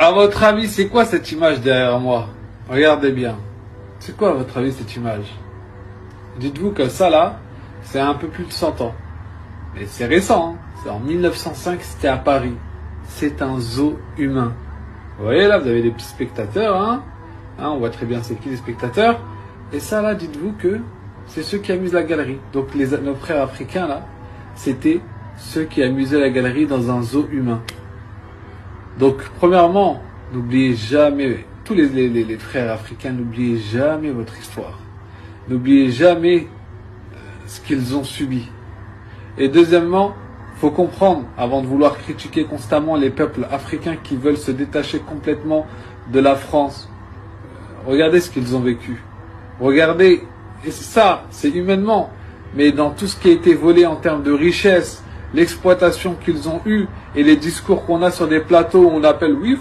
À votre avis, c'est quoi cette image derrière moi? Regardez bien. C'est quoi à votre avis cette image? Dites-vous que ça là, c'est un peu plus de 100 ans. Mais c'est récent, hein. C'est en 1905, c'était à Paris. C'est un zoo humain. Vous voyez là, vous avez des petits spectateurs, hein, on voit très bien c'est qui les spectateurs. Et ça là, dites-vous que c'est ceux qui amusent la galerie. Donc nos frères africains là, c'était ceux qui amusaient la galerie dans un zoo humain. Donc premièrement, n'oubliez jamais, tous les frères africains, n'oubliez jamais votre histoire. N'oubliez jamais ce qu'ils ont subi. Et deuxièmement, faut comprendre, avant de vouloir critiquer constamment les peuples africains qui veulent se détacher complètement de la France, regardez ce qu'ils ont vécu. Regardez, et ça, c'est humainement, mais dans tout ce qui a été volé en termes de richesse, l'exploitation qu'ils ont eue et les discours qu'on a sur des plateaux où on appelle, oui,